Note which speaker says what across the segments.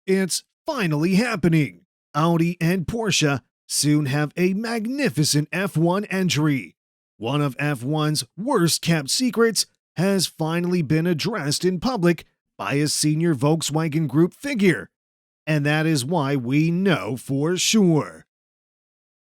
Speaker 1: It's finally happening. Audi and Porsche soon have a magnificent F1 entry. One of F1's worst-kept secrets has finally been addressed in public by a senior Volkswagen Group figure, and that is why we know for sure.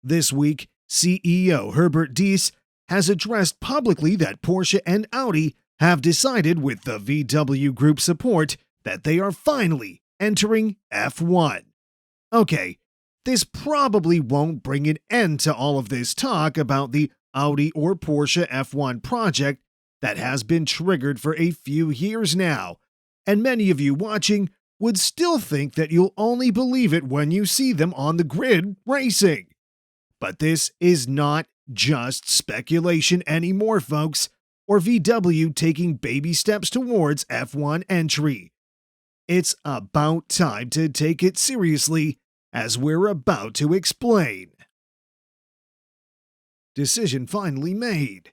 Speaker 1: This week, CEO Herbert Diess has addressed publicly that Porsche and Audi have decided, with the VW Group support, that they are finally entering F1. Okay, this probably won't bring an end to all of this talk about the Audi or Porsche F1 project that has been triggered for a few years now, and many of you watching would still think that you'll only believe it when you see them on the grid racing. But this is not just speculation anymore, folks, or VW taking baby steps towards F1 entry. It's about time to take it seriously, as we're about to explain. Decision finally made.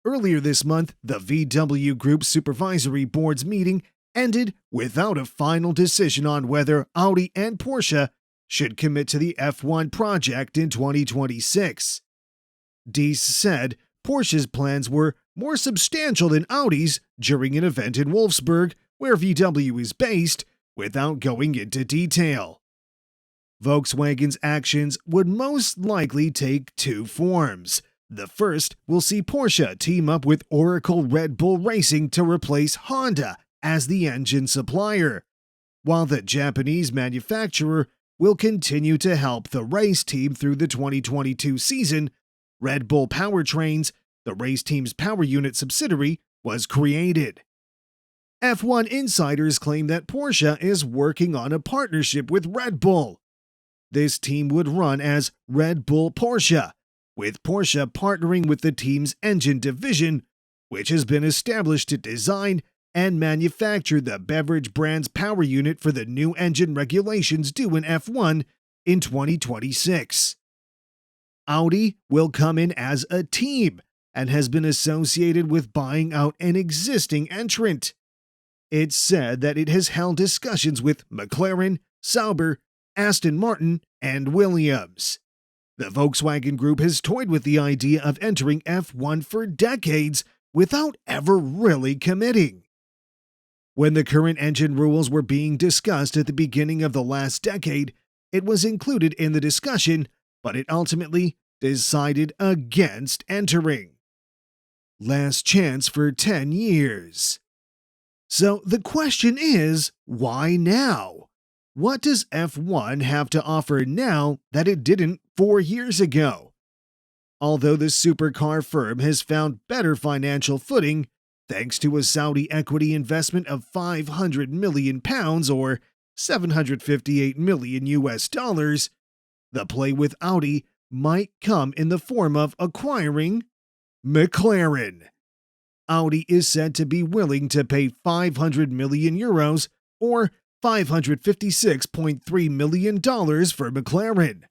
Speaker 1: Earlier this month, the VW Group Supervisory Board's meeting ended without a final decision on whether Audi and Porsche should commit to the F1 project in 2026. Diess said Porsche's plans were more substantial than Audi's during an event in Wolfsburg, where VW is based, without going into detail. Volkswagen's actions would most likely take two forms. The first will see Porsche team up with Oracle RedBull Racing to replace Honda as the engine supplier, while the Japanese manufacturer will continue to help the race team through the 2022 season. RedBull Powertrains, the race team's power unit subsidiary, was created. F1 insiders claim that Porsche is working on a partnership with RedBull. This team would run as RedBull Porsche, with Porsche partnering with the team's engine division, which has been established to design and manufacture the beverage brand's power unit for the new engine regulations due in F1 in 2026. Audi will come in as a team and has been associated with buying out an existing entrant. It's said that it has held discussions with McLaren, Sauber, Aston Martin, and Williams. The Volkswagen Group has toyed with the idea of entering F1 for decades without ever really committing. When the current engine rules were being discussed at the beginning of the last decade, it was included in the discussion, but it ultimately decided against entering. Last chance for 10 years. So the question is, why now? What does F1 have to offer now that it didn't 4 years ago? Although the supercar firm has found better financial footing, thanks to a Saudi equity investment of £500 million or $758 million US, the play with Audi might come in the form of acquiring McLaren. Audi is said to be willing to pay €500 million or $556.3 million for McLaren.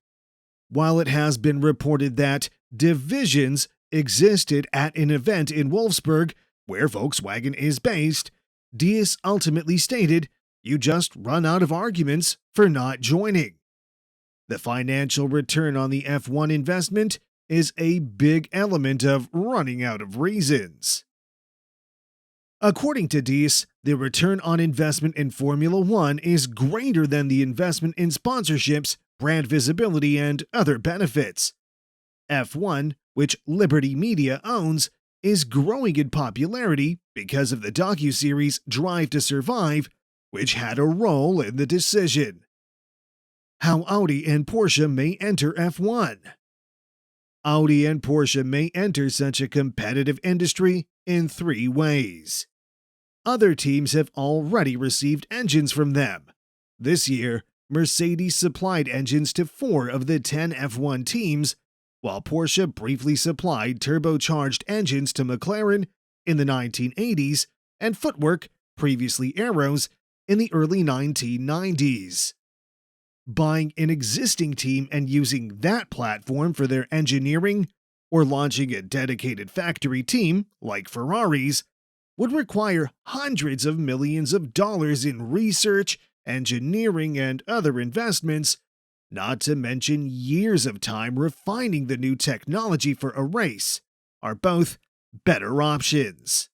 Speaker 1: While it has been reported that divisions existed at an event in Wolfsburg, where Volkswagen is based, Diess ultimately stated, "You just run out of arguments for not joining." The financial return on the F1 investment is a big element of running out of reasons. According to Diess, the return on investment in Formula One is greater than the investment in sponsorships, brand visibility, and other benefits. F1, which Liberty Media owns, is growing in popularity because of the docuseries Drive to Survive, which had a role in the decision. How Audi and Porsche may enter F1. Audi and Porsche may enter such a competitive industry in 3 ways. Other teams have already received engines from them. This year, Mercedes supplied engines to 4 of the 10 F1 teams, while Porsche briefly supplied turbocharged engines to McLaren in the 1980s and footwork, previously Arrows, in the early 1990s. Buying an existing team and using that platform for their engineering, or launching a dedicated factory team, like Ferrari's, would require hundreds of millions of dollars in research engineering, and other investments, not to mention years of time refining the new technology for a race, are both better options.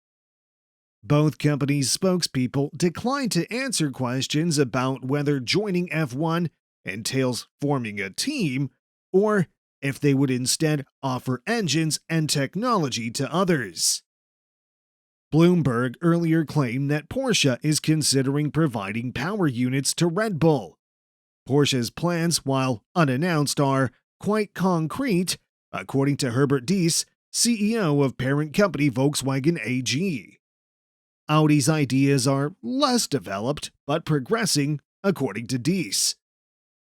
Speaker 1: Both companies' spokespeople declined to answer questions about whether joining F1 entails forming a team or if they would instead offer engines and technology to others. Bloomberg earlier claimed that Porsche is considering providing power units to RedBull. Porsche's plans, while unannounced, are quite concrete, according to Herbert Diess, CEO of parent company Volkswagen AG. Audi's ideas are less developed but progressing, according to Diess.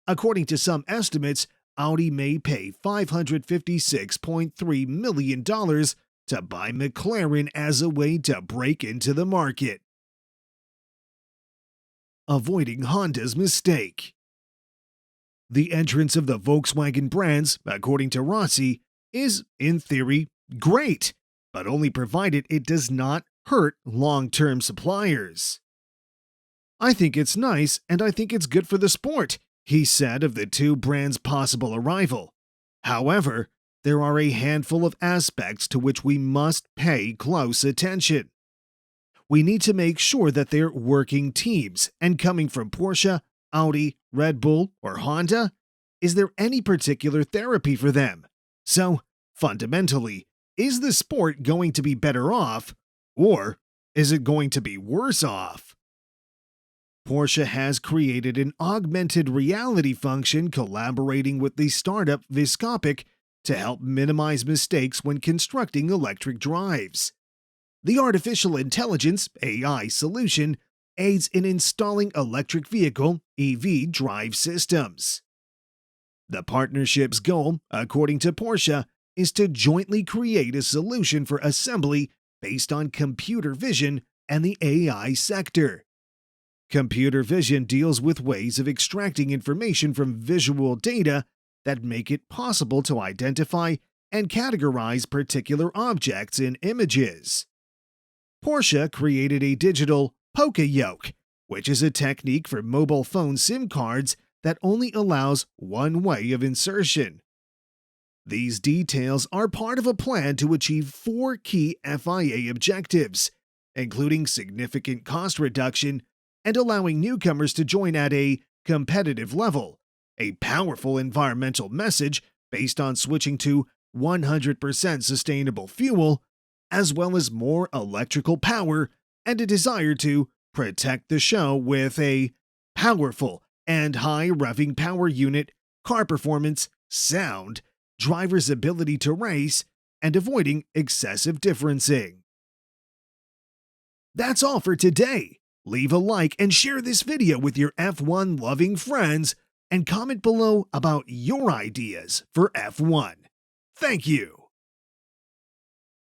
Speaker 1: According to some estimates, Audi may pay $556.3 million to buy McLaren as a way to break into the market. Avoiding Honda's mistake. The entrance of the Volkswagen brands, according to Rossi, is, in theory, great, but only provided it does not hurt long-term suppliers. "I think it's nice, and I think it's good for the sport," he said of the two brands' possible arrival. However, there are a handful of aspects to which we must pay close attention. We need to make sure that they're working teams, and coming from Porsche, Audi, Red Bull, or Honda, is there any particular therapy for them? So, fundamentally, is the sport going to be better off, or is it going to be worse off? Porsche has created an augmented reality function collaborating with the startup Viscopic to help minimize mistakes when constructing electric drives. The artificial intelligence (AI) solution aids in installing electric vehicle (EV) drive systems. The partnership's goal, according to Porsche, is to jointly create a solution for assembly based on computer vision and the AI sector. Computer vision deals with ways of extracting information from visual data that make it possible to identify and categorize particular objects in images. Porsche created a digital Poke-yoke, which is a technique for mobile phone SIM cards that only allows one way of insertion. These details are part of a plan to achieve 4 key FIA objectives, including significant cost reduction and allowing newcomers to join at a competitive level, a powerful environmental message based on switching to 100% sustainable fuel, as well as more electrical power and a desire to protect the show with a powerful and high-revving power unit, car performance, sound, driver's ability to race, and avoiding excessive differencing. That's all for today. Leave a like and share this video with your F1-loving friends, and comment below about your ideas for F1. Thank you.